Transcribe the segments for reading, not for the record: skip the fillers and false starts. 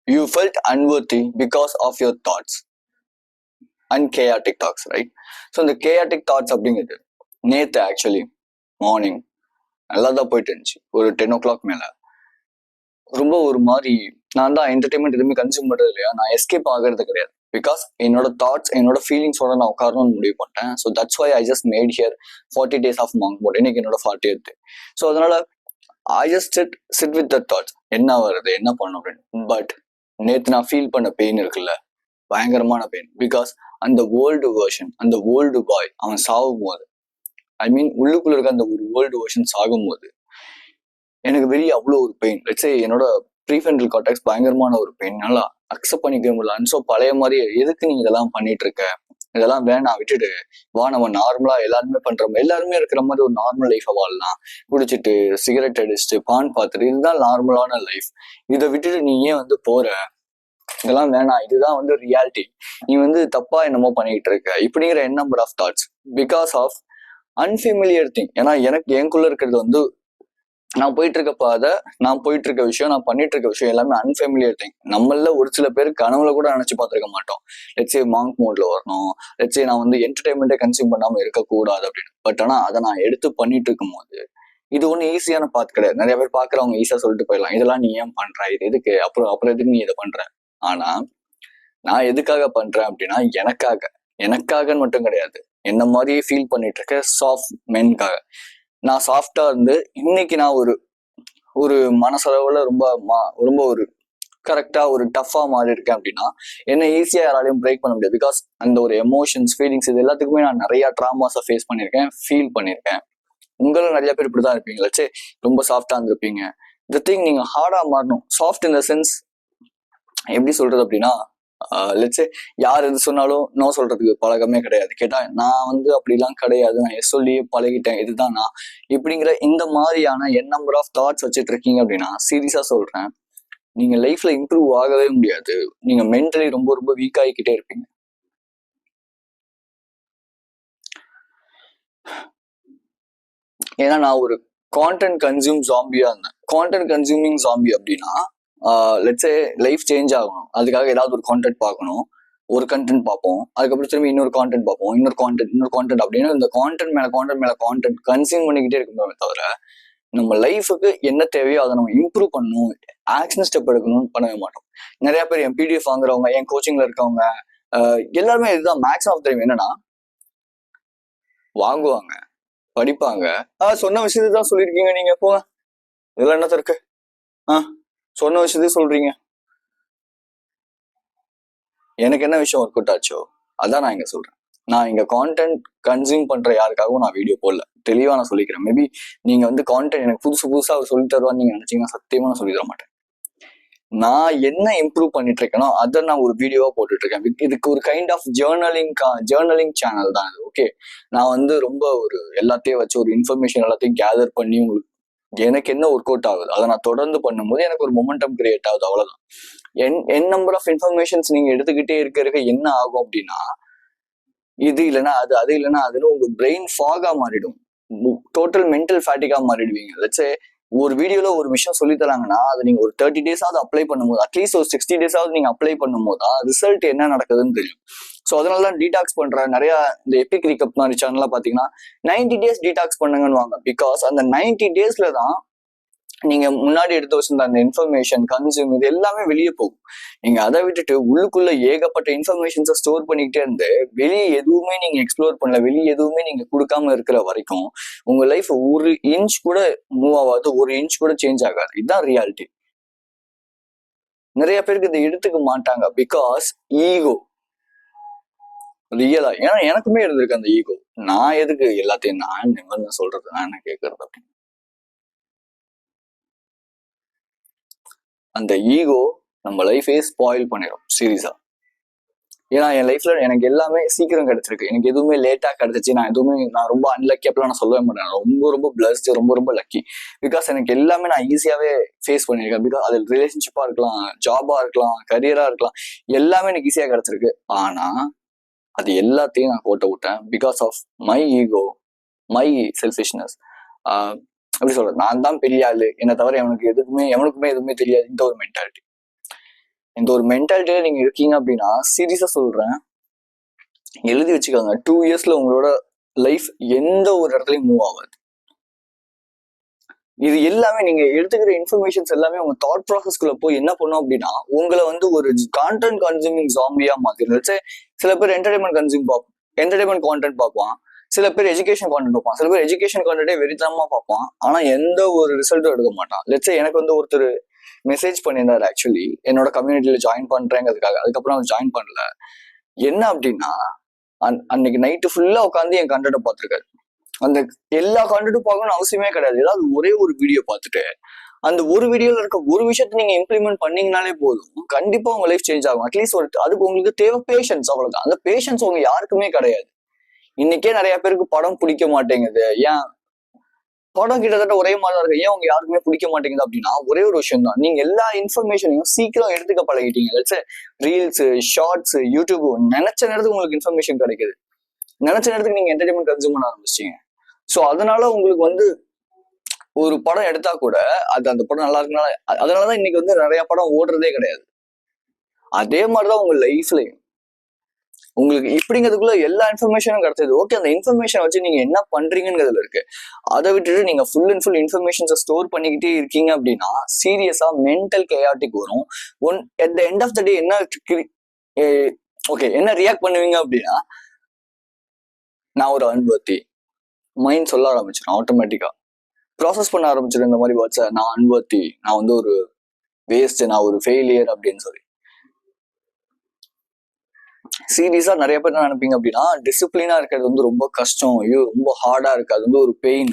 You felt unworthy because of your thoughts and chaotic thoughts, right? So இந்த chaotic thoughts அப்படிங்கிறது நேற்று actually morning நல்லா தான் போயிட்டு இருந்துச்சு. ஒரு 10 o'clock மேலே ரொம்ப ஒரு மாதிரி நான் தான் என்டர்டைன்மெண்ட் எதுவுமே கன்சியூம் பண்ணுறது இல்லையா, நான் எஸ்கேப் ஆகிறது கிடையாது. பிகாஸ் என்னோட தாட்ஸ் என்னோட ஃபீலிங்ஸோட நான் உட்காரணும்னு முடிவு பண்ணிட்டேன். So that's why I just made here 40 days of monk mode. இன்னைக்கு என்னோட 40th. ஸோ அதனால I just sit with the thoughts, என்ன வருது என்ன பண்ணும் அப்படின்னு. பட் நேற்று நான் ஃபீல் பண்ண பெயின் இருக்குல்ல, பயங்கரமான பெயின். பிகாஸ் அந்த ஓல்டு வேர்ஷன், அந்த ஓல்டு பாய் அவன் சாகும் போது, ஐ மீன் உள்ளுக்குள்ள இருக்க அந்த ஒரு ஓல்டு வேர்ஷன் சாகும் போது எனக்கு வெளியே அவ்வளோ ஒரு பெயின். லெட்ஸ் சே என்னோட ப்ரீஃப்ரண்டல் கார்டெக்ஸ் பயங்கரமான ஒரு பெயின், நல்லா அக்செப்ட் பண்ணிக்க முடியல. ஸோ பழைய மாதிரி எதுக்கு நீ இதெல்லாம் பண்ணிட்டு இருக்க, இதெல்லாம் வேணாம் விட்டுடு, வா நம்ம நார்மலா எல்லாருமே பண்றோம், எல்லாருமே இருக்கிற மாதிரி ஒரு நார்மல் லைஃபை வாழலாம், குடிச்சிட்டு சிகரெட் அடிச்சுட்டு பான் பார்த்துட்டு, இதுதான் நார்மலான லைஃப். இதை விட்டுட்டு நீ ஏன் வந்து போற, இதெல்லாம் வேணாம், இதுதான் வந்து ரியாலிட்டி, நீ வந்து தப்பா என்னமோ பண்ணிட்டு இருக்க, இப்படிங்கிற n number of thoughts because of unfamiliar thing. ஏன்னா எனக்கு எனக்குள்ள இருக்கிறது வந்து நான் போயிட்டு இருக்க பாதை, நான் போயிட்டு இருக்க விஷயம், நான் பண்ணிட்டு இருக்க விஷயம் எல்லாமே அன்ஃபெமிலியர் திங். நம்மள ஒரு சில பேர் கனவுல கூட நினைச்சு பார்த்துருக்க மாட்டோம். லெட்ஸே மாங்க் மோட்ல வரணும், லெட்ஸே நான் வந்து என்டர்டைன்மெண்ட்டே கன்சியூம் பண்ணாம இருக்கக்கூடாது அப்படின்னு. பட் ஆனா அதை நான் எடுத்து பண்ணிட்டு இருக்கும் போது இது ஒன்றும் ஈஸியான பாத் கிடையாது. நிறைய பேர் பாக்குறவங்க ஈஸியா சொல்லிட்டு போயிடலாம், இதெல்லாம் நீ ஏன் பண்ற, இது எதுக்கு, அப்புறம் எதுக்கு நீ இதை பண்ற. ஆனா நான் எதுக்காக பண்றேன் அப்படின்னா எனக்காகன்னு மட்டும் கிடையாது, என்ன மாதிரியே ஃபீல் பண்ணிட்டு இருக்க சாஃப்ட் மென்காக. நான் சாஃப்டா இருந்து இன்னைக்கு நான் ஒரு மனசளவுல ரொம்ப ஒரு கரெக்டா ஒரு டஃபா மாறி இருக்கேன் அப்படின்னா என்ன ஈஸியா யாராலையும் பிரேக் பண்ண முடியாது. பிகாஸ் அந்த ஒரு எமோஷன்ஸ் ஃபீலிங்ஸ் இது எல்லாத்துக்குமே நான் நிறைய ட்ராமாஸை ஃபேஸ் பண்ணியிருக்கேன், ஃபீல் பண்ணியிருக்கேன். உங்களும் நிறைய பேர் இப்படிதான் இருப்பீங்க. லட்சே ரொம்ப சாஃப்டா இருந்திருப்பீங்க. இந்த திங் நீங்க ஹார்டா மாறணும். சாஃப்ட் இன் த சென்ஸ் எப்படி சொல்றது அப்படின்னா, லெட்ஸே யார் எது சொன்னாலும் நோ சொல்றதுக்கு பழக்கமே கிடையாது. கேட்டா நான் வந்து அப்படிலாம் கிடையாது, நான் எஸ் சொல்லியே பழகிட்டேன், இதுதான் நான் இப்படிங்கிற இந்த மாதிரியான என் நம்பர் ஆஃப் தாட்ஸ் வச்சுட்டு இருக்கீங்க அப்படின்னா சீரியஸா சொல்றேன், நீங்க லைஃப்ல இம்ப்ரூவ் ஆகவே முடியாது. நீங்க மென்டலி ரொம்ப ரொம்ப வீக் ஆகிக்கிட்டே இருப்பீங்க. ஏன்னா நான் ஒரு கான்டென்ட் கன்சியூம் ஜாம்பியா இருந்தேன். கான்டென்ட் கன்சியூமிங் ஜாம்பி அப்படின்னா லெட்ஸே லைஃப் சேஞ்ச் ஆகணும், அதுக்காக ஏதாவது ஒரு கான்டென்ட் பார்க்கணும், ஒரு கண்டென்ட் பார்ப்போம், அதுக்கப்புறம் திரும்பி இன்னொரு கான்டென்ட் பார்ப்போம், இன்னொரு கான்டென்ட் அப்படின்னு இந்த கான்டென்ட் மேல கான்டென்ட் கன்சியூம் பண்ணிக்கிட்டே இருக்கணுமே தவிர நம்ம லைஃபுக்கு என்ன தேவையோ அதை நம்ம இம்ப்ரூவ் பண்ணணும், ஆக்ஷன் ஸ்டெப் எடுக்கணும்னு பண்ணவே மாட்டோம். நிறைய பேர் என் பிடிஎஃப் வாங்குறவங்க, என் கோச்சிங்ல இருக்கவங்க எல்லாருமே இதுதான் மேக்ஸிமம் தெரியும். என்னன்னா வாங்குவாங்க, படிப்பாங்க, சொன்ன விஷயத்தை தான் சொல்லியிருக்கீங்க நீங்க, போங்க இதெல்லாம் என்னத்த இருக்கு, சொன்ன விஷயத்தையும் சொல்றீங்க, எனக்கு என்ன விஷயம் ஒர்க் அவுட் ஆச்சோ அதான் நான் இங்க சொல்றேன். நான் இங்க கான்டென்ட் கன்சியூம் பண்ற யாருக்காகவும் நான் வீடியோ போடல, தெளிவா நான் சொல்லிக்கிறேன். மேபி நீங்க வந்து கான்டென்ட் எனக்கு புதுசா சொல்லி தருவான்னு நீங்க நினைச்சீங்கன்னா சத்தியமா நான் சொல்லி தர மாட்டேன். நான் என்ன இம்ப்ரூவ் பண்ணிட்டு இருக்கேனோ அதை நான் ஒரு வீடியோவா போட்டுட்டு இருக்கேன். இதுக்கு ஒரு கைண்ட் ஆஃப் ஜேர்னலிங் சேனல் தான் இது. ஓகே, நான் வந்து ரொம்ப ஒரு எல்லாத்தையும் வச்சு ஒரு இன்ஃபர்மேஷன் எல்லாத்தையும் கேதர் பண்ணி உங்களுக்கு எனக்கு என்ன ஒர்க் அவுட் ஆகுது அதை நான் தொடர்ந்து பண்ணும்போது எனக்கு ஒரு மொமெண்டம் கிரியேட் ஆகுது, அவ்வளவுதான். என் நம்பர் ஆஃப் இன்ஃபர்மேஷன்ஸ் நீங்க எடுத்துக்கிட்டே இருக்க என்ன ஆகும் அப்படின்னா, இது இல்லைன்னா அது இல்லைன்னா அதுல உங்க பிரெயின் ஃபாகா மாறிடும், டோட்டல் மென்டல் ஃபேட்டிக்கா மாறிடுவீங்க. லெட்ஸே ஒரு வீடியோல ஒரு விஷயம் சொல்லி தராங்கன்னா அதை நீங்க ஒரு 30 days அப்ளை பண்ணும்போது, அட்லீஸ்ட் ஒரு 60 days நீங்க அப்ளை பண்ணும்போது தான் ரிசல்ட் என்ன நடக்குதுன்னு தெரியும். ஸோ அதனாலதான் டீடாக்ஸ் பண்ற நிறைய இந்த எபிக் ரீகப் மாதிரி சேனல்லாம் பாத்தீங்கன்னா 90 days டீடாக்ஸ் பண்ணுங்கன்னு வாங்க. பிகாஸ் அந்த 90 daysல தான் நீங்க முன்னாடி எடுத்து வச்சிருந்த அந்த இன்ஃபர்மேஷன் கன்சியூம் இது எல்லாமே வெளியே போகும். நீங்க அதை விட்டுட்டு உள்ளுக்குள்ள ஏகப்பட்ட இன்ஃபர்மேஷன்ஸை ஸ்டோர் பண்ணிக்கிட்டே இருந்து வெளியே எதுவுமே நீங்க எக்ஸ்ப்ளோர் பண்ணல, வெளியே எதுவுமே நீங்க கொடுக்காம இருக்கிற வரைக்கும் உங்க லைஃப் ஒரு இன்ச் கூட மூவ் ஆகாது, ஒரு இன்ச் கூட சேஞ்ச் ஆகாது. இதுதான் ரியாலிட்டி. நிறைய பேருக்கு இதை எடுத்துக்க மாட்டாங்க பிகாஸ் ஈகோ ரியலா. ஏன்னா எனக்குமே இருந்திருக்கு அந்த ஈகோ, நான் எதுக்கு எல்லாத்தையும் நான் நிமிர்ந்து சொல்றது, நான் என்ன கேட்கறது அப்படின்னு. அந்த ஈகோ நம்ம லைஃபே ஸ்பாயில் பண்ணிடும் சீரியஸா. ஏன்னா என் லைஃப்ல எனக்கு எல்லாமே சீக்கிரம் கிடைச்சிருக்கு, எனக்கு எதுவுமே லேட்டா கிடைச்சிச்சு. நான் ரொம்ப அன்லக்கி அப்படிலாம் நான் சொல்லவே மாட்டேன். ரொம்ப ரொம்ப பிளஸ்ட், ரொம்ப ரொம்ப லக்கி. பிகாஸ் எனக்கு எல்லாமே நான் ஈஸியாவே ஃபேஸ் பண்ணியிருக்கேன். பிகாஸ் அது ரிலேஷன்ஷிப்பா இருக்கலாம், ஜாபா இருக்கலாம், கரியரா இருக்கலாம், எல்லாமே எனக்கு ஈஸியா கிடைச்சிருக்கு. ஆனா அது எல்லாத்தையும் நான் கோட்டை விட்டேன் because of my ego, my selfishness. எப்படி சொல்றது, நான் தான் பெரிய ஆளு, என்னை தவிர எவனுக்குமே எதுவுமே தெரியாது, இந்த ஒரு மென்டாலிட்டி. இந்த ஒரு மென்டாலிட்டியில நீங்க இருக்கீங்க அப்படின்னா சீரியஸா சொல்றேன், எழுதி வச்சுக்கோங்க, 2 இயர்ஸ்ல உங்களோட லைஃப் எந்த ஒரு இடத்துலயும் மூவ் ஆகாது. இது எல்லாமே நீங்க எடுத்துக்கிற இன்ஃபர்மேஷன்ஸ் எல்லாமே உங்க தாட் ப்ராசஸ்குள்ள போய் என்ன பண்ணும் அப்படின்னா உங்களை வந்து ஒரு கான்டென்ட் கன்சூமிங் ஜாம்பியா மாத்திருச்சு. சில பேர் என்டர்டைன்மெண்ட் கான்டென்ட் பார்ப்பான், சில பேர் எஜுகேஷன் கான்டென்ட் பார்ப்பான், சில பேர் எஜுகேஷன் கான்டென்ட்டே வெறித்தனமா பார்ப்பான், ஆனா எந்த ஒரு ரிசல்ட்டும் எடுக்க மாட்டான். லெட்ஸே எனக்கு வந்து ஒருத்தர் மெசேஜ் பண்ணியிருந்தாரு ஆக்சுவலி, என்னோட கம்யூனிட்டியில ஜாயின் பண்றேங்கிறதுக்காக. அதுக்கப்புறம் அவர் ஜாயின் பண்ணல. என்ன அப்படின்னா அன்னைக்கு நைட்டு ஃபுல்லா உட்காந்து என் கண்டென்ட்டை பார்த்துருக்காரு. அந்த எல்லா கண்டென்ட்டும் பார்க்கணும்னு அவசியமே கிடையாது. ஏதாவது ஒரே ஒரு வீடியோ பார்த்துட்டு அந்த ஒரு வீடியோல இருக்க ஒரு விஷயத்த நீங்க இம்ப்ளிமெண்ட் பண்ணீங்கனாலே போதும், கண்டிப்பா உங்க லைஃப் சேஞ்ச் ஆகும். அட்லீஸ்ட் அதுக்கு உங்களுக்கு தேவை பேஷன்ஸ், அவ்வளவுதான். அந்த பேஷன்ஸ் உங்க யாருக்குமே கிடையாது. இன்னைக்கே நிறைய பேருக்கு படம் பிடிக்க மாட்டேங்குது. ஏன்? படம் கிட்டத்தட்ட ஒரே மாதிரி தான் இருக்கு. ஏன் உங்க யாருக்குமே பிடிக்க மாட்டேங்குது அப்படின்னா ஒரே ஒரு விஷயம் தான், நீங்க எல்லா இன்ஃபர்மேஷனையும் சீக்கிரம் எடுத்துக்க பழகிட்டீங்க. ரீல்ஸ், ஷார்ட்ஸ், யூடியூப், நினைச்ச நேரத்துக்கு உங்களுக்கு இன்ஃபர்மேஷன் கிடைக்குது, நினைச்ச நேரத்துக்கு நீங்க என்டர்டைன்மெண்ட் கன்சூம் பண்ண ஆரம்பிச்சிட்டீங்க. ஸோ அதனால உங்களுக்கு வந்து ஒரு படம் எடுத்தா கூட அது அந்த படம் நல்லா இருக்குனால, அதனாலதான் இன்னைக்கு வந்து நிறைய படம் ஓடுறதே கிடையாது. அதே மாதிரிதான் உங்க லைஃப்லயும் உங்களுக்கு இப்படிங்கிறதுக்குள்ள எல்லா இன்ஃபர்மேஷனும் கிடைச்சது. ஓகே, அந்த இன்ஃபர்மேஷன் வச்சு நீங்க என்ன பண்றீங்கிறதுல இருக்கு. அதை விட்டுட்டு நீங்க ஃபுல் அண்ட் ஃபுல் இன்ஃபர்மேஷன்ஸை ஸ்டோர் பண்ணிக்கிட்டே இருக்கீங்க அப்படின்னா சீரியஸா மென்டல் கேயாட்டிக் வரும். At the end of the day என்ன ஓகே என்ன ரியாக்ட் பண்ணுவீங்க அப்படின்னா, நான் ஒரு அன்பர்த்தி மைண்ட் சொல்ல ஆரம்பிச்சிடும். ஆட்டோமேட்டிக்கா ப்ராசஸ் பண்ண ஆரம்பிச்சிடும் இந்த மாதிரி வேர்ட்ஸை. நான் அன்பர்த்தி, நான் வந்து ஒரு வேஸ்ட், நான் ஒரு ஃபெயிலியர் அப்படின்னு சொல்லி. சீரியஸா நிறைய பேர் என்ன நினைப்பீங்க அப்படின்னா, டிசிப்ளினா இருக்கிறது வந்து ரொம்ப கஷ்டம், ஐயோ ரொம்ப ஹார்டா இருக்கு, அது வந்து ஒரு பெயின்.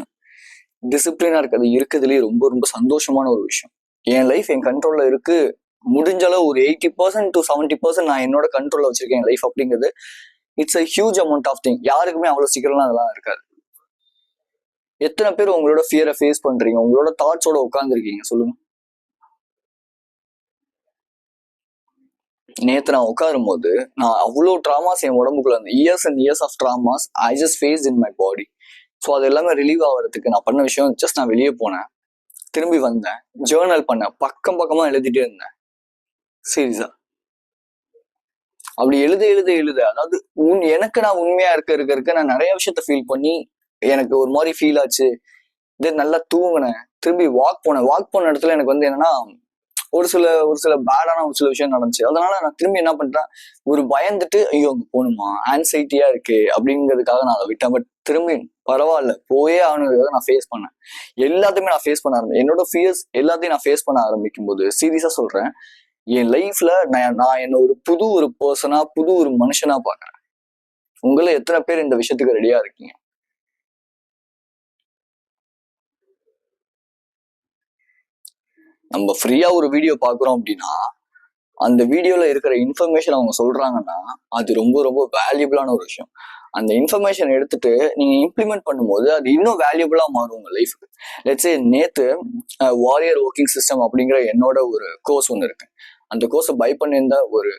டிசிப்ளினா இருக்கிறது இருக்கிறதுலயே ரொம்ப ரொம்ப சந்தோஷமான ஒரு விஷயம். என் லைஃப் என் கண்ட்ரோல்ல இருக்கு, முடிஞ்ச அளவு ஒரு 80% to 70% நான் என்னோட கண்ட்ரோல்ல வச்சிருக்கேன் லைஃப் அப்படிங்கிறது. It's a huge amount of thing. யாருக்குமே அவ்வளவு சீக்கிரம்லாம் அதெல்லாம் இருக்காது. எத்தனை பேர் உங்களோட ஃபியரை ஃபேஸ் பண்றீங்க, உங்களோட தாட்ஸோட உட்காந்துருக்கீங்க சொல்லுங்க. நேத்து நான் உட்காரும் போது நான் அவ்வளோ ட்ராமாஸ் என் உடம்புக்குள்ள இருந்தேன். Years and years of traumas I just face in my body. So அது எல்லாமே ரிலீவ் ஆகிறதுக்கு நான் பண்ண விஷயம் ஜஸ்ட் நான் வெளியே போனேன், திரும்பி வந்தேன், ஜேர்னல் பண்ணேன், பக்கமா எழுதிட்டே இருந்தேன். சீரியஸா அப்படி எழுத அதாவது எனக்கு நான் உண்மையா இருக்க நான் நிறைய விஷயத்த ஃபீல் பண்ணி எனக்கு ஒரு மாதிரி ஃபீல் ஆச்சு. தென் நல்லா தூங்கினேன், திரும்பி வாக் போன இடத்துல எனக்கு வந்து என்னன்னா ஒரு சில பேடான ஒரு சில விஷயம் நடந்துச்சு. அதனால நான் திரும்பி என்ன பண்றேன், ஒரு பயந்துட்டு ஐயோ அங்க போகணுமா, ஆன்சைட்டியா இருக்கு அப்படிங்கிறதுக்காக நான் அதை விட்டேன். பட் திரும்பி பரவாயில்ல, போயே ஆகணுங்கிறதுக்காக நான் ஃபேஸ் பண்ணேன். எல்லாத்தையுமே நான் ஃபேஸ் பண்ண ஆரம்பிச்சேன். என்னோட ஃபியர்ஸ் எல்லாத்தையும் நான் ஃபேஸ் பண்ண ஆரம்பிக்கும் போது சீரியஸா சொல்றேன், என் லைஃப்ல நான் என்ன ஒரு புது பர்சனா, புது ஒரு மனுஷனா பாக்குறேன். உங்களை எத்தனை பேர் இந்த விஷயத்துக்கு ரெடியா இருக்கீங்க? நம்ம ஃப்ரீயா ஒரு வீடியோ பாக்குறோம் அப்படின்னா அந்த வீடியோல இருக்கிற இன்ஃபர்மேஷன் அவங்க சொல்றாங்கன்னா அது ரொம்ப ரொம்ப வேல்யூபிளான ஒரு விஷயம். அந்த இன்ஃபர்மேஷன் எடுத்துட்டு நீங்க இம்ப்ளிமெண்ட் பண்ணும்போது அது இன்னும் வேல்யூபிளா மாறும் உங்க லைஃபுக்கு. லெட்ஸே நேத்து வாரியர் ஒர்க்கிங் சிஸ்டம் அப்படிங்கிற என்னோட ஒரு கோர்ஸ் ஒன்று இருக்கு. அந்த கோர்ஸை பை பண்ணியிருந்த ஒரு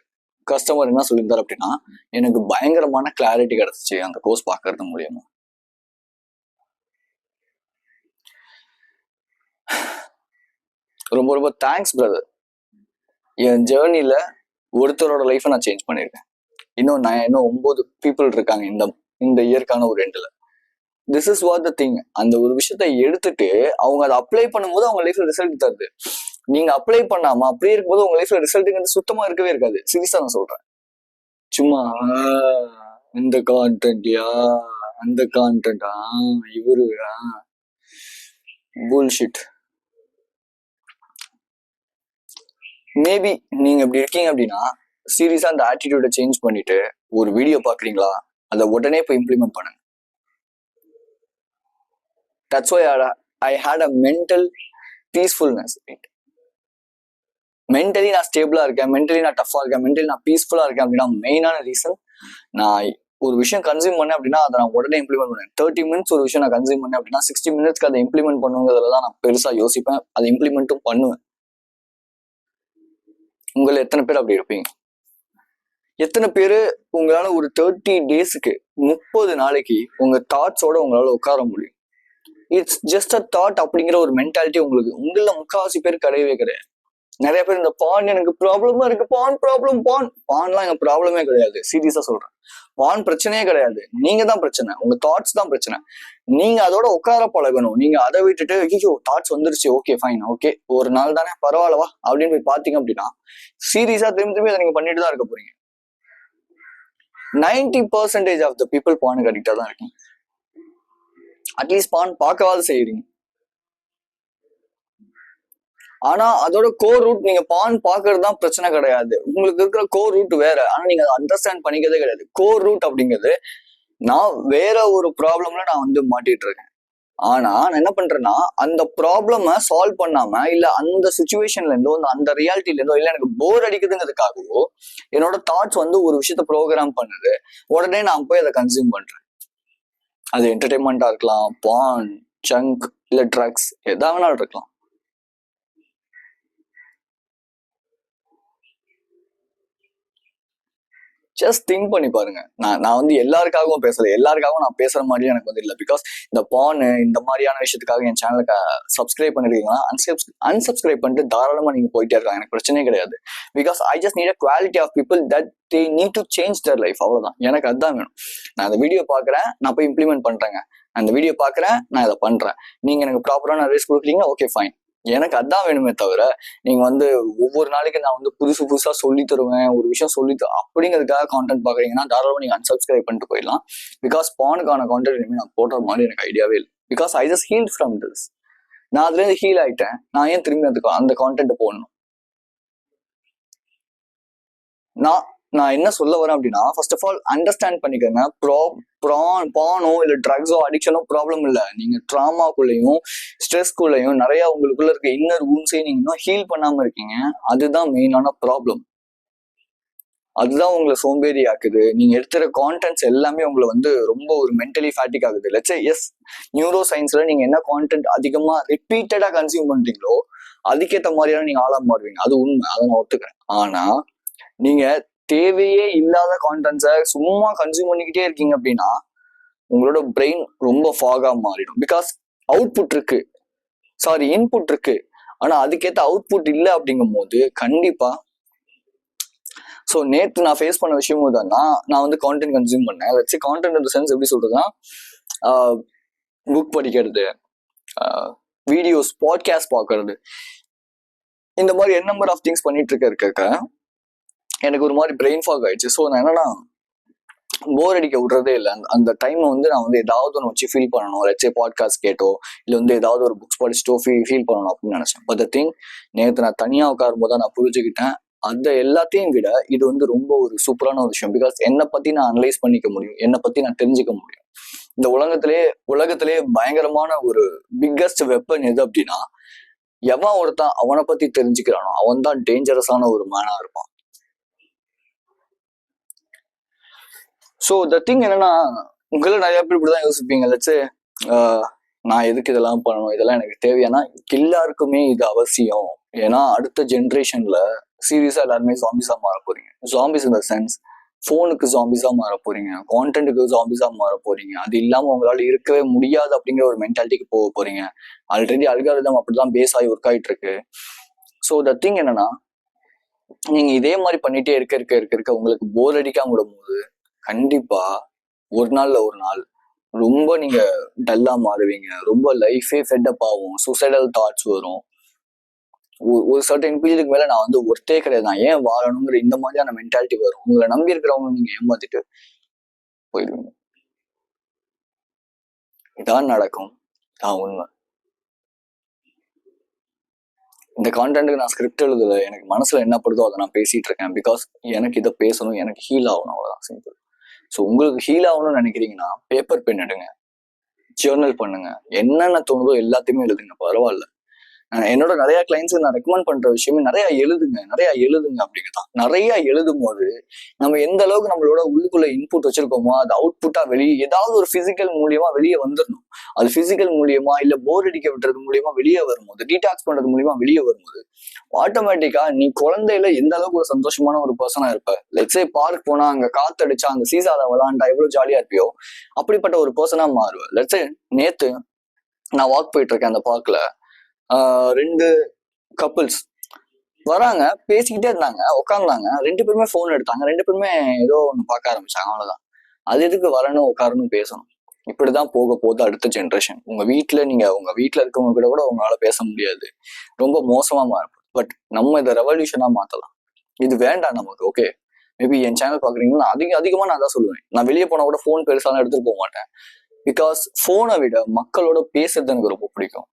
கஸ்டமர் என்ன சொல்லியிருந்தார் அப்படின்னா, எனக்கு பயங்கரமான கிளாரிட்டி கிடைச்சிச்சு அந்த கோர்ஸ் பார்க்கறது மூலியமா. ரொம்ப ரொம்ப தேங்க்ஸ் பிரதர். என் ஜேர்னில ஒருத்தரோட லைஃபை நான் சேஞ்ச் பண்ணியிருக்கேன். இன்னும் 9 பீப்புள் இருக்காங்க இந்த இயற்கான ஒரு எண்டில். This is what the thing. அந்த ஒரு விஷயத்த எடுத்துட்டு அவங்க அதை அப்ளை பண்ணும்போது அவங்க லைஃப்ல ரிசல்ட் தருது. நீங்க அப்ளை பண்ணாம அப்படியே இருக்கும்போது உங்க லைஃப்ல ரிசல்ட்டுங்கிறது சுத்தமா இருக்கவே இருக்காது. சீரியஸா நான் சொல்றேன். சும்மா இந்த கான்டென்ட்யா, அந்த கான்டென்டா, இவரு புல்ஷிட். மேபி நீங்க இப்படி இருக்கீங்க அப்படின்னா சீரியஸா அந்த ஆட்டிடியூட சேஞ்ச் பண்ணிட்டு ஒரு வீடியோ பாக்குறீங்களா, அதை உடனே போய் இம்ப்ளிமெண்ட் பண்ணுங்க. That's why I had a mental peacefulness. Mentally நான் ஸ்டேபிளா இருக்கேன், மென்டலி நான் டஃபா இருக்கேன், மென்டலி நான் பீஸ்ஃபுல்லா இருக்கேன் அப்படின்னா மெயினான ரீசன், நான் ஒரு விஷயம் கன்சியூம் பண்ணேன் அப்படின்னா அதை நான் உடனே இம்ப்ளிமெண்ட் பண்ணேன். 30 மினிட்ஸ் ஒரு விஷயம் நான் கன்சியூம் பண்ணேன் அப்படின்னா 60 மினிட்ஸ்க்கு அதை இம்ப்ளிமெண்ட் பண்ணுங்கிறதுல தான் நான் பெருசா யோசிப்பேன், அதை இம்ப்ளிமெண்ட்டும் பண்ணுவேன். உங்களை எத்தனை பேர் அப்படி இருப்பீங்க? எத்தனை பேரு உங்களால ஒரு 30 டேஸ்க்கு 30 நாளைக்கு உங்க தாட்ஸோட உங்களால உட்கார முடியும்? இட்ஸ் ஜஸ்ட் அ தாட் அப்படிங்கிற ஒரு மென்டாலிட்டி உங்கள முக்காவாசி பேர் கிடையவே கிடையாது. நிறைய பேர் இந்த பான் எனக்கு ப்ராப்ளமா இருக்கு, பான்லாம் எங்க ப்ராப்ளமே கிடையாது. சீரியஸா சொல்றேன், பான் பிரச்சனையே கிடையாது. நீங்க தான் பிரச்சனை, உங்க தாட்ஸ் தான் பிரச்சனை. நீங்க அதோட உட்கார பழகணும். நீங்க அதை விட்டுட்டு ஐயோ தாட்ஸ் வந்துருச்சு, ஓகே ஃபைன், ஓகே ஒரு நாள் தானே பரவாயில்லவா அப்படின்னு போய் பாத்தீங்க அப்படின்னா சீரியஸா திரும்பி அதை நீங்க பண்ணிட்டு தான் இருக்க போறீங்க. 90% ஆஃப் த பீப்புள் பானுக்கு அடிக்டா தான் இருக்கீங்க. அட்லீஸ்ட் பான் பார்க்கவாது செய்யறீங்க. ஆனா அதோட கோர் ரூட், நீங்க பான் பாக்குறது தான் பிரச்சனை கிடையாது. உங்களுக்கு இருக்கிற கோர் ரூட் வேற. ஆனா நீங்க அதை அண்டர்ஸ்டாண்ட் பண்ணிக்கிறதே கிடையாது. கோர் ரூட் அப்படிங்கிறது நான் வேற ஒரு ப்ராப்ளம்ல நான் வந்து மாட்டிட்டு இருக்கேன். ஆனா நான் என்ன பண்றேன்னா அந்த ப்ராப்ளம சால்வ் பண்ணாம, இல்ல அந்த சுச்சுவேஷன்ல இருந்தோ அந்த ரியாலிட்டில இருந்தோ, இல்ல எனக்கு போர் அடிக்குதுங்கிறதுக்காகவோ என்னோட தாட்ஸ் வந்து ஒரு விஷயத்த ப்ரோக்ராம் பண்ணுது. உடனே நான் போய் அதை கன்சியூம் பண்றேன். அது என்டர்டைன்மெண்டா இருக்கலாம், பான், ஜங்க், இல்ல ட்ரக்ஸ், எதா வேணாலும் இருக்கலாம். ஜஸ்ட் திங்க் பண்ணி பாருங்க. நான் வந்து எல்லாருக்காகவும் பேசல, எல்லாருக்காகவும் நான் பேசுற மாதிரி எனக்கு வந்து இல்லை. பிகாஸ் இந்த பான் இந்த மாதிரியான விஷயத்துக்காக என் சேனலுக்கு சப்ஸ்கிரைப் பண்ணிருக்கீங்கன்னா அன்சப்ஸ்கிரைப் பண்ணிட்டு தாராளமா நீங்க போயிட்டே இருக்காங்க, எனக்கு பிரச்சனையே கிடையாது. Because I just need a quality of people that they need to change their life. அவ்வளவுதான், எனக்கு அதுதான் வேணும். நான் அந்த வீடியோ பாக்குறேன், நான் போய் இம்ப்ளிமெண்ட் பண்றேங்க. அந்த வீடியோ பாக்குறேன், நான் இதை பண்றேன். நீங்க எனக்கு ப்ராப்பரான அட்வைஸ் கொடுக்குறீங்க, ஓகே ஃபைன், எனக்கு அதான் வேணுமே தவிர நீங்க வந்து ஒவ்வொரு நாளைக்கு நான் வந்து புதுசா சொல்லி தருவேன் ஒரு விஷயம் அப்படிங்கிறதுக்காக கான்டென்ட் பாக்குறீங்கன்னா தாராளமா நீங்க அன்சப்ஸ்கிரைப் பண்ணிட்டு போயிடலாம். பிகாஸ் பானுக்கான கான்டென்ட் இனிமே நான் போடுற மாதிரி எனக்கு ஐடியாவே இல்லை. Because I just heal from this. நான் அதுல இருந்து ஹீல் ஆயிட்டேன், நான் ஏன் திரும்பி அந்த கான்டென்ட் போடணும்? நான் என்ன சொல்ல வரேன் அப்படின்னா, ஃபர்ஸ்ட் ஆஃப் ஆல் அண்டர்ஸ்டாண்ட் பண்ணிக்கோங்க. பானோ இல்ல ட்ரக்ஸோ அடிக்ஷனோ ப்ராப்ளம் இல்லை. நீங்க ட்ராமாக்குள்ளேயும் ஸ்ட்ரெஸ்க்குள்ளேயும் நிறைய உங்களுக்குள்ள இருக்க இன்னர் வூண்ட்ஸையும் நீங்க இன்னும் ஹீல் பண்ணாம இருக்கீங்க. அதுதான் மெயினான ப்ராப்ளம். அதுதான் உங்களை சோம்பேறி ஆக்குது. நீங்க எடுத்துற கான்டென்ட்ஸ் எல்லாமே உங்களை வந்து ரொம்ப ஒரு மென்டலி ஃபேட்டிக் ஆகுது. லெட்ஸ் சே எஸ், நியூரோ சயின்ஸ்ல நீங்க என்ன கான்டென்ட் அதிகமா ரிப்பீட்டடா கன்சியூம் பண்றீங்களோ அதுக்கேற்ற மாதிரியான நீங்க ஆளா மாறுவீங்க. அது உண்மை, அதை நான் ஒத்துக்கிறேன். ஆனா நீங்க தேவையே இல்லாத கான்டென்ட்ஸை சும்மா கன்சியூம் பண்ணிக்கிட்டே இருக்கீங்க அப்படின்னா உங்களோட பிரெயின் ரொம்ப ஃபாகா மாறிடும். பிகாஸ் அவுட்புட் இருக்கு, இன்புட் இருக்கு, ஆனா அதுக்கேற்ற அவுட்புட் இல்லை அப்படிங்கும் போது கண்டிப்பா. ஸோ நேற்று நான் ஃபேஸ் பண்ண விஷயமும் தான். நான் வந்து கான்டென்ட் கன்சியூம் பண்ணேன். வச்சு கான்டென்ட் இந்த சென்ஸ் எப்படி சொல்றதுன்னா, புக் படிக்கிறது, வீடியோஸ், பாட்காஸ்ட் பார்க்கறது, இந்த மாதிரி என் நம்பர் ஆஃப் திங்ஸ் பண்ணிட்டு இருக்க எனக்கு ஒரு மாதிரி பிரெயின் ஃபாக் ஆயிடுச்சு. ஸோ நான் என்னன்னா போர் அடிக்க விடுறதே இல்லை. அந்த டைம் வந்து நான் வந்து ஏதாவது ஒன்று வச்சு ஃபீல் பண்ணணும். லெட்ஸ் சே பாட்காஸ்ட் கேட்டோ இல்லை வந்து ஏதாவது ஒரு புக்ஸ் படிச்சுட்டோ ஃபீல் பண்ணணும் அப்படின்னு நினைச்சேன். பட் த திங், நேற்று நான் தனியாக உட்காரும் போது நான் புரிஞ்சுக்கிட்டேன், அந்த எல்லாத்தையும் விட இது வந்து ரொம்ப ஒரு சூப்பரான ஒரு விஷயம். பிகாஸ் என்னை பத்தி நான் அனலைஸ் பண்ணிக்க முடியும், என்னை பத்தி நான் தெரிஞ்சுக்க முடியும். இந்த உலகத்திலே பயங்கரமான ஒரு பிக்கஸ்ட் வெப்பன் எது அப்படின்னா, எவன் ஒருத்தான் அவனை பத்தி தெரிஞ்சுக்கிறானோ அவன் தான் டேஞ்சரஸான ஒரு மேனா இருப்பான். ஸோ த திங் என்னன்னா, உங்களை நிறைய பேர் இப்படிதான் யோசிப்பீங்க. லட்சே நான் எதுக்கு இதெல்லாம் பண்ணணும், இதெல்லாம் எனக்கு தேவையானா? எல்லாருக்குமே இது அவசியம். ஏன்னா அடுத்த ஜென்ரேஷன்ல சீரியஸா எல்லாருமே ஜாம்பிஸா மாற போறீங்க. ஜாம்பிஸ் இன் த சென்ஸ், ஃபோனுக்கு ஜாம்பிஸா மாற போறீங்க, கான்டென்ட்டுக்கு ஜாம்பிஸா மாற போறீங்க. அது இல்லாம உங்களால இருக்கவே முடியாது அப்படிங்கிற ஒரு மென்டாலிட்டிக்கு போக போறீங்க. ஆல்ரெடி அல்காரிதம் அப்படிதான் பேஸ் ஆகி ஒர்க் ஆயிட்டு இருக்கு. ஸோ த திங் என்னன்னா, நீங்க இதே மாதிரி பண்ணிட்டே இருக்க உங்களுக்கு போர் அடிக்காம விடும்போது கண்டிப்பா ஒரு நாள்ல ஒரு நாள் ரொம்ப நீங்க டல்லா மாறுவீங்க. ரொம்ப லைஃபே ஃபெட்டப் ஆகும், சூசைடல் தாட்ஸ் வரும். ஒரு சர்டன் பீரியடுக்கு மேல நான் வந்து ஒர்த்தே கிடையாது, நான் ஏன் வாழணுங்கிற இந்த மாதிரியான மென்டாலிட்டி வரும். உங்களை நம்பி இருக்கிறவங்க நீங்க ஏமாத்திட்டு போயிடுவீங்க. இதான் நடக்கும், தான் உண்மை. இந்த கான்டென்ட்டுக்கு நான் ஸ்கிரிப்ட் எழுதல, எனக்கு மனசுல என்ன படுதோ அதை நான் பேசிட்டு இருக்கேன். பிகாஸ் எனக்கு இதை பேசணும், எனக்கு ஹீல் ஆகணும், அவ்வளவுதான், சிம்பிள். ஸோ உங்களுக்கு ஹீல் ஆகணும்னு நினைக்கிறீங்கன்னா பேப்பர் பென் எடுங்க, ஜேர்னல் பண்ணுங்க, என்னென்ன தோணுதோ எல்லாத்தையுமே எழுதுங்க, பரவாயில்ல. என்னோட நிறைய கிளைண்ட்ஸ் நான் ரெக்கமெண்ட் பண்ற விஷயமே நிறைய எழுதுங்க அப்படிங்கதான். நிறைய எழுதும் போது நம்ம எந்த அளவுக்கு நம்மளோட உள்ளுக்குள்ள இன்புட் வச்சிருக்கோமோ அது அவுட்புட்டா வெளியே ஏதாவது ஒரு பிசிக்கல் மூலியமா வெளியே வந்துடணும். அது பிசிக்கல் மூலியமா இல்ல போர் அடிக்க விட்டுறது மூலியமா வெளியே வரும்போது, டீடாக்ஸ் பண்றது மூலியமா வெளியே வரும்போது ஆட்டோமேட்டிக்கா நீ குழந்தையில எந்த அளவுக்கு ஒரு சந்தோஷமான ஒரு பர்சனா இருப்ப. லெட்ஸே பார்க் போனா அங்க காத்தடிச்சா அந்த சீசால விளாண்டா எவ்வளவு ஜாலியா இருப்பியோ அப்படிப்பட்ட ஒரு பர்சனா மாறுவ. லெட்ஸே நேத்து நான் வாக் போயிட்டு இருக்கேன், அந்த பார்க்ல 2 கப்பிள்ஸ் வராங்க, பேசிக்கிட்டே இருந்தாங்க, உட்காந்தாங்க, 2 பேருமே போன் எடுத்தாங்க, 2 பேருமே ஏதோ ஒண்ணு பார்க்க ஆரம்பிச்சாங்க, அவ்வளவுதான். அது எதுக்கு வரணும் உட்காரணும் பேசணும்? இப்படிதான் போக போகுது அடுத்த ஜென்ரேஷன். உங்க வீட்டுல இருக்கவங்க கூட உங்களால பேச முடியாது, ரொம்ப மோசமா மாறும். பட் நம்ம இதை ரெவல்யூஷனா மாத்தலாம். இது வேண்டாம் நமக்கு. ஓகே, மேபி என் சேனல் பாக்குறீங்கன்னா அதிகமா நான் தான் சொல்லுவேன், நான் வெளியே போனா கூட போன் பெருசாலாம் எடுத்துட்டு போக மாட்டேன். பிகாஸ் போனை விட மக்களோட பேசுறது எனக்கு ரொம்ப பிடிக்கும்.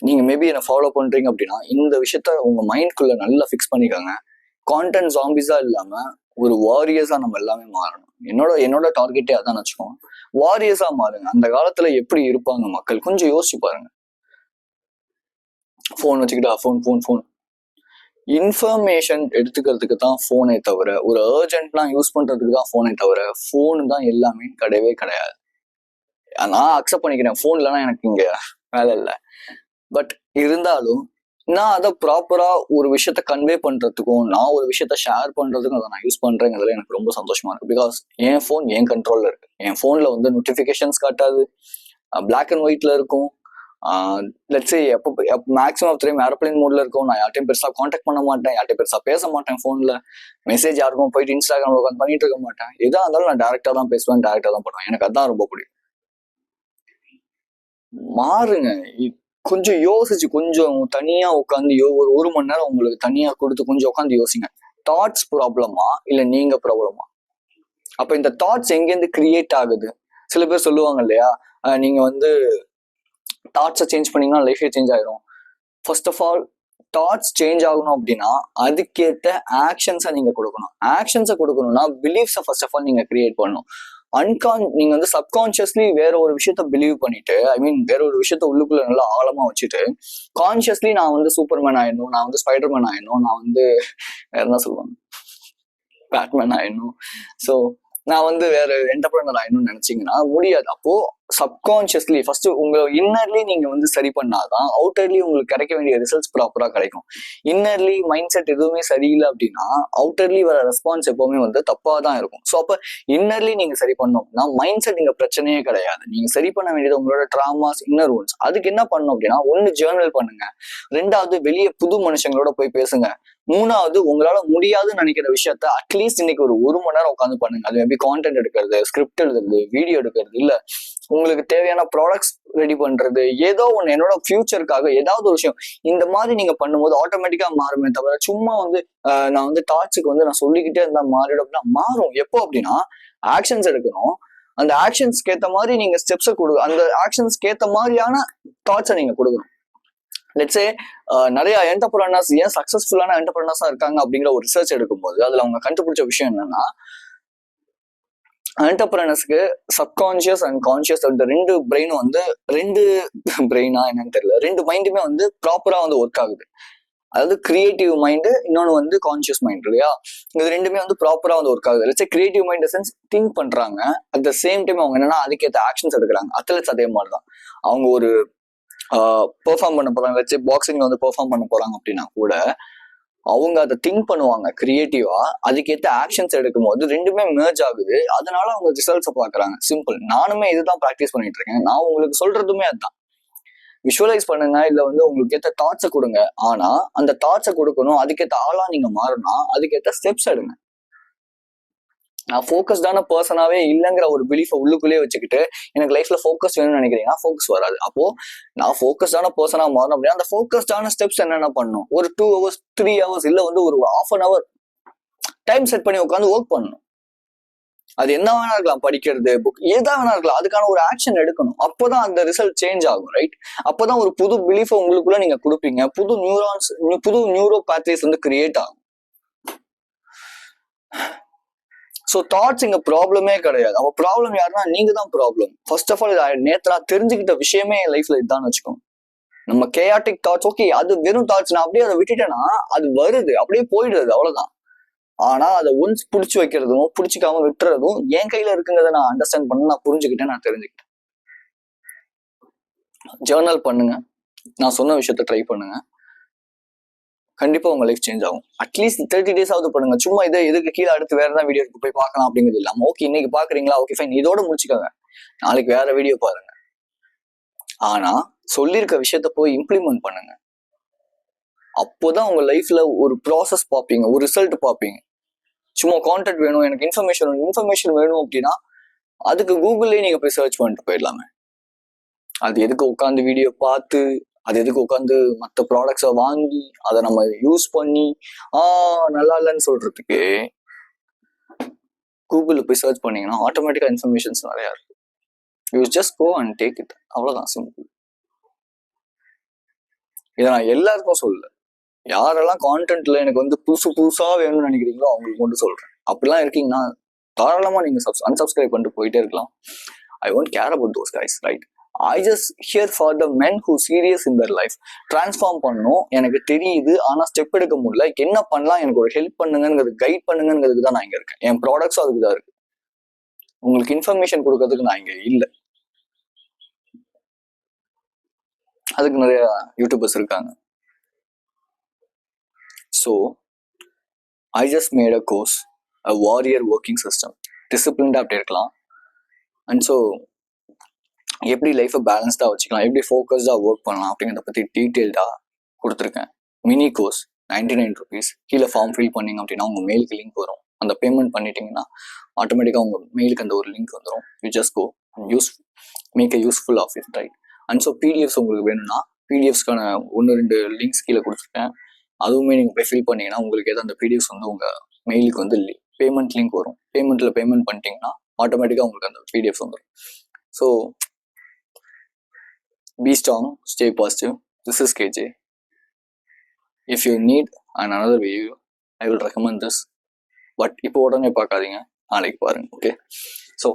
நீங்க மேபி என்ன ஃபாலோ பண்றீங்க அப்படின்னா இந்த விஷயத்த உங்க மைண்ட்குள்ள நல்லா ஃபிக்ஸ் பண்ணிக்கோங்க. கான்டென்ட் ஜாம்பிஸா இல்லாம ஒரு வாரியர்ஸா நம்ம எல்லாமே மாறணும். என்னோட டார்கெட்டே அதான் வச்சுக்கோங்க, வாரியர்ஸா மாறுங்க. அந்த காலத்துல எப்படி இருப்பாங்க மக்கள் கொஞ்சம் யோசிச்சு பாருங்க. போன் வச்சுக்கிட்டா போன் இன்ஃபர்மேஷன் எடுத்துக்கிறதுக்கு தான் போனே தவிர, ஒரு அர்ஜென்ட்லாம் யூஸ் பண்றதுக்கு தான் போனே தவிர, போன் தான் எல்லாமே கிடையவே கிடையாது. நான் அக்செப்ட் பண்ணிக்கிறேன், போன் இல்லைன்னா எனக்கு இங்க வேலை இல்லை. பட் இருந்தாலும் நான் அதை ப்ராப்பரா ஒரு விஷயத்த கன்வே பண்றதுக்கும், நான் ஒரு விஷயத்த ஷேர் பண்றதுக்கும் அதை நான் யூஸ் பண்றேங்கிறதுல எனக்கு ரொம்ப சந்தோஷமா இருக்கு. பிகாஸ் என் போன் என் கண்ட்ரோல்ல இருக்கு. என் போன்ல வந்து நோட்டிபிகேஷன்ஸ் காட்டாது, பிளாக் அண்ட் ஒயிட்ல இருக்கும். லெட்ஸ் சே எப்போ மேக்ஸிமம் ஆஃப் டைம் ஏரோப்ளைன் மோட்ல இருக்கும். நான் யார்ட்டையும் பெருசா காண்டாக்ட் பண்ண மாட்டேன், யார்ட்டையும் பெருசா பேச மாட்டேன். போன்ல மெசேஜ் யாருக்கும் போயிட்டு இன்ஸ்டாகிராம்ல உட்காந்து பண்ணிட்டு இருக்க மாட்டேன். எதா இருந்தாலும் நான் டேரக்டா தான் பேசுவேன், டேரக்டா தான் பண்ணுவேன். எனக்கு அதான் ரொம்ப பிடிக்கும். மாறுங்க, கொஞ்சம் யோசிச்சு, கொஞ்சம் தனியா உட்காந்து ஒரு மணி நேரம் உங்களுக்கு தனியா கொடுத்து கொஞ்சம் உட்காந்து யோசிங்க. தாட்ஸ் ப்ராப்ளமா இல்ல நீங்க ப்ராப்ளமா? அப்ப இந்த தாட்ஸ் எங்கேருந்து கிரியேட் ஆகுது? சில பேர் சொல்லுவாங்க இல்லையா, நீங்க வந்து தாட்ஸை சேஞ்ச் பண்ணீங்கன்னா லைஃபே சேஞ்ச் ஆயிரும். First of all, thoughts change ஆகணும் அப்படின்னா அதுக்கேற்ற ஆக்ஷன்ஸை நீங்க கொடுக்கணும். ஆக்ஷன்ஸை கொடுக்கணும்னா பிலீஃப்ஸை ஃபர்ஸ்ட் ஆஃப் ஆல் நீங்க கிரியேட் பண்ணணும். நீங்க வந்து சப்கான்சியஸ்லி வேற ஒரு விஷயத்த பிலீவ் பண்ணிட்டு, வேற ஒரு விஷயத்த உள்ளுக்குள்ள நல்லா ஆழமா வச்சுட்டு, கான்சியஸ்லி நான் வந்து சூப்பர்மேன் ஆயிடணும், நான் வந்து ஸ்பைடர்மேன் ஆயிடணும், நான் வந்து என்ன சொல்லுவாங்க, பேட்மேன் ஆயிடணும், ஸோ நான் வந்து வேற என்டர்பிரனர் ஆயிடணும்னு நினைச்சீங்கன்னா முடியாது. அப்போ சப்கான்சியஸ்லி ஃபர்ஸ்ட் உங்க இன்னர்லி நீங்க வந்து சரி பண்ணாதான் அவுட்டர்லி உங்களுக்கு கிடைக்க வேண்டிய ரிசல்ட்ஸ் ப்ராப்பரா கிடைக்கும். இன்னர்லி மைண்ட் செட் எதுவுமே சரியில்லை அப்படின்னா அவுட்டர்லி வர ரெஸ்பான்ஸ் எப்பவுமே வந்து தப்பா தான் இருக்கும். ஸோ அப்ப இன்னர்லி நீங்க சரி பண்ணணும் அப்படின்னா மைண்ட் செட் இங்க பிரச்சனையே கிடையாது. நீங்க சரி பண்ண வேண்டியது உங்களோட ட்ராமாஸ், இன்னர் ஒன்ஸ். அதுக்கு என்ன பண்ணணும் அப்படின்னா, ஒன்னு ஜேர்னல் பண்ணுங்க, 2வது வெளியே புது மனுஷங்களோட போய் பேசுங்க, 3வது உங்களால முடியாதுன்னு நினைக்கிற விஷயத்த அட்லீஸ்ட் இன்னைக்கு ஒரு மணி நேரம் உட்காந்து பண்ணுங்க. அது மேபி கான்டென்ட் எடுக்கிறது, ஸ்கிரிப்ட் எழுதுறது, வீடியோ எடுக்கிறது, இல்ல உங்களுக்கு தேவையான ப்ராடக்ட்ஸ் ரெடி பண்றது, ஏதோ ஒண்ணு என்னோட ஃபியூச்சருக்காக ஏதாவது ஒரு விஷயம். இந்த மாதிரி நீங்க பண்ணும்போது ஆட்டோமேட்டிக்கா மாறுமே தவிர, சும்மா வந்து நான் வந்து தாட்ஸுக்கு வந்து நான் சொல்லிக்கிட்டே இருந்தா மாறிடும் அப்படின்னா மாறும். எப்போ அப்படின்னா ஆக்ஷன்ஸ் எடுக்கணும். அந்த ஆக்ஷன்ஸ்க்கு ஏற்ற மாதிரி நீங்க ஸ்டெப்ஸை கொடுங்க, அந்த ஆக்ஷன்ஸ்க்கு ஏற்ற மாதிரியான தாட்ஸை நீங்க கொடுக்கணும். லெட்ஸே நிறைய என்டர்பிரனர்ஸ் ஏன் சக்சஸ்ஃபுல்லான என்டர்பிரனர்ஸா இருக்காங்க அப்படிங்கிற ஒரு ரிசர்ச் எடுக்கும்போது அதுல அவங்க கண்டுபிடிச்ச விஷயம் என்னன்னா, என்டர்பிரனர்ஸ்க்கு சப்கான்சியஸ் அண்ட் கான்சியஸ் அந்த 2 பிரெயினும் வந்து 2 பிரெயினா என்னன்னு தெரியல, 2 மைண்டுமே வந்து ப்ராப்பரா வந்து ஒர்க் ஆகுது. அதாவது கிரியேட்டிவ் மைண்டு, இன்னொன்று வந்து கான்சியஸ் மைண்ட் இல்லையா, இது 2மே வந்து ப்ராப்பரா வந்து ஒர்க் ஆகுது. Let's creative mind sense think பண்றாங்க, அட் த சேம் டைம் அவங்க என்னன்னா அதுக்கேற்ற ஆக்ஷன்ஸ் எடுக்கிறாங்க. அத்லெட்ஸ் அதே மாதிரிதான். அவங்க ஒரு பெர்ஃபார்ம் பண்ண போறாங்க, வச்சு பாக்ஸிங்ல வந்து பெர்ஃபார்ம் பண்ண போறாங்க அப்படின்னா கூட அவங்க அதை திங்க் பண்ணுவாங்க கிரியேட்டிவா, அதுக்கேற்ற ஆக்ஷன்ஸ் எடுக்கும் போது 2மே மெர்ஜ் ஆகுது. அதனால அவங்க ரிசல்ட்ஸை பாக்குறாங்க. சிம்பிள். நானுமே இதுதான் ப்ராக்டிஸ் பண்ணிட்டு இருக்கேன். நான் உங்களுக்கு சொல்றதுமே அதுதான். விஷுவலைஸ் பண்ணுங்க, இல்ல வந்து உங்களுக்கு ஏற்ற தாட்ஸை கொடுங்க. ஆனா அந்த தாட்ஸை கொடுக்கணும், அதுக்கேற்ற ஆளா நீங்க மாறினா அதுக்கேற்ற ஸ்டெப்ஸ் எடுங்க. நான் ஃபோக்கஸ்டான பர்சனாவே இல்லைங்கிற ஒரு பிலீஃபை உள்ளுக்குள்ளேயே வச்சுக்கிட்டு எனக்கு லைஃப்ல ஃபோக்கஸ் வேணும்னு நினைக்கிறீங்கன்னா ஃபோக்கஸ் வராது. அப்போ நான் ஃபோக்கஸ்டான பர்சனா மாறணும் அப்படின்னா அந்த ஃபோக்கஸ்டான ஸ்டெப்ஸ் என்னென்ன பண்ணணும், ஒரு 2 hours 3 hours இல்ல வந்து ஒரு 1/2 hour டைம் செட் பண்ணி உட்காந்து ஒர்க் பண்ணணும். அது என்ன வேணா இருக்கலாம், படிக்கிறது, புக், ஏதா வேணா இருக்கலாம். அதுக்கான ஒரு ஆக்ஷன் எடுக்கணும். அப்போதான் அந்த ரிசல்ட் சேஞ்ச் ஆகும், ரைட்? அப்போதான் ஒரு புது பிலீஃபை உங்களுக்குள்ள நீங்க கொடுப்பீங்க. புது நியூரோ பேத்வேஸ் வந்து கிரியேட் ஆகும். ஸோ தாட்ஸ் இங்க ப்ராப்ளமே கிடையாது. அவ ப்ராப்ளம் யாருன்னா நீங்க தான் ப்ராப்ளம். ஃபர்ஸ்ட் ஆஃப் ஆல் நேத்து நான் தெரிஞ்சுக்கிட்ட விஷயமே என் லைஃப்ல இதுதான் வச்சுக்கோங்க. நம்ம கேயாட்டிக் தாட்ஸ், ஓகே அது வெறும் தாட்ஸ், நான் அப்படியே அதை விட்டுட்டேன்னா அது வருது, அப்படியே போயிடுது, அவ்வளவுதான். ஆனா அதை ஒன்ஸ் பிடிச்சி வைக்கிறதும் பிடிச்சிக்காம விட்டுறதும் என் கையில இருக்குங்கிறத நான் அண்டர்ஸ்டாண்ட் பண்ண, நான் புரிஞ்சுக்கிட்டேன், நான் தெரிஞ்சுக்கிட்டேன். ஜேர்னல் பண்ணுங்க, நான் சொன்ன விஷயத்த ட்ரை பண்ணுங்க, கண்டிப்பா உங்க லைஃப் சேஞ்ச் ஆகும். அட்லீஸ்ட் 30 days ஆகுது பண்ணுங்க. சும்மா இதை எதுக்கு கீழே அடுத்து வேற ஏதாவது வீடியோ போய் பார்க்கலாம் அப்படிங்கிறது இல்லாம, ஓகே இன்னைக்கு பாக்குறீங்களா, ஓகே ஃபைன், இதோட முடிச்சுக்கோங்க, நாளைக்கு வேற வீடியோ பாருங்க. ஆனா சொல்லியிருக்க விஷயத்த போய் இம்ப்ளிமெண்ட் பண்ணுங்க. அப்போதான் உங்க லைஃப்ல ஒரு ப்ராசஸ் பார்ப்பீங்க, ஒரு ரிசல்ட் பார்ப்பீங்க. சும்மா கான்டென்ட் வேணும், எனக்கு இன்ஃபர்மேஷன் வேணும் அப்படின்னா அதுக்கு கூகுள்லேயே நீங்க போய் சர்ச் பண்ணிட்டு போயிடலாமே. அது எதுக்கு உட்காந்து வீடியோ பார்த்து, அது எதுக்கு உட்காந்து மற்ற ப்ராடக்ட்ஸை வாங்கி அதை நம்ம யூஸ் பண்ணி நல்லா இல்லைன்னு சொல்றதுக்கு கூகுளில் போய் சர்ச் பண்ணீங்கன்னா ஆட்டோமேட்டிக்காக இன்ஃபர்மேஷன்ஸ் நிறையா இருக்கு. You just go and take it. அவ்வளோதான், சிம்பிள். இதை நான் எல்லாருக்கும் சொல்லல. யாரெல்லாம் கான்டென்ட்ல எனக்கு வந்து புதுசா வேணும்னு நினைக்கிறீங்களோ அவங்களுக்கு கொண்டு சொல்றேன். அப்படிலாம் இருக்கீங்கன்னா தாராளமா நீங்க unsubscribe பண்ணிட்டு போயிட்டே இருக்கலாம். I won't care about those guys, right? I just here for the men who serious in their life. Transform பண்ணணும் எனக்கு தெரியுது, ஆனா ஸ்டெப் எடுக்க முடியல, என்ன பண்ணலாம், எனக்கு ஒரு ஹெல்ப் பண்ணுங்கிறது, கைட் பண்ணுங்கிறதுக்கு தான் நான் இங்க இருக்கேன். என் ப்ராடக்ட்ஸும் அதுக்கு தான் இருக்கு. உங்களுக்கு இன்ஃபர்மேஷன் கொடுக்கறதுக்கு நான் இங்க இல்லை. அதுக்கு நிறைய யூடியூபர்ஸ் இருக்காங்க. So I just made a course, a warrior working system. டிசிப்ளின்டாக அப்படி இருக்கலாம். அண்ட் ஸோ எப்படி லைஃப்பை பேலன்ஸ்டாக வச்சுக்கலாம், எப்படி ஃபோக்கஸ்டாக ஒர்க் பண்ணலாம் அப்படிங்கிறத பற்றி டீட்டெயில்டாக கொடுத்துருக்கேன். Mini course 99 rupees. கீழே ஃபார்ம் ஃபில் பண்ணிங்க அப்படின்னா உங்கள் மெயிலுக்கு லிங்க் வரும். அந்த பேமெண்ட் பண்ணிட்டீங்கன்னா ஆட்டோமேட்டிக்காக உங்கள் மெயிலுக்கு அந்த ஒரு லிங்க் வந்துடும். You just go make a useful of it, right? And so PDFs உங்களுக்கு வேணும்னா பிடிஎஃப்ஸ்க்கான 1-2 லிங்க்ஸ் கீழே கொடுத்துருக்கேன். அதுவுமே நீங்கள் போய் ஃபில் பண்ணிங்கன்னா உங்களுக்கு ஏதோ அந்த பிடிஎஃப்ஸ் வந்து உங்கள் மெயிலுக்கு வந்து பேமெண்ட் லிங்க் வரும். பேமெண்ட் பண்ணிட்டீங்கன்னா ஆட்டோமேட்டிக்காக உங்களுக்கு அந்த பிடிஎஃப் வந்துடும். So be strong, stay positive. This is KJ. If you need and another way I will recommend this. But இப்போ உடனே பார்க்காதீங்க, நாளைக்கு பாருங்க. Okay, so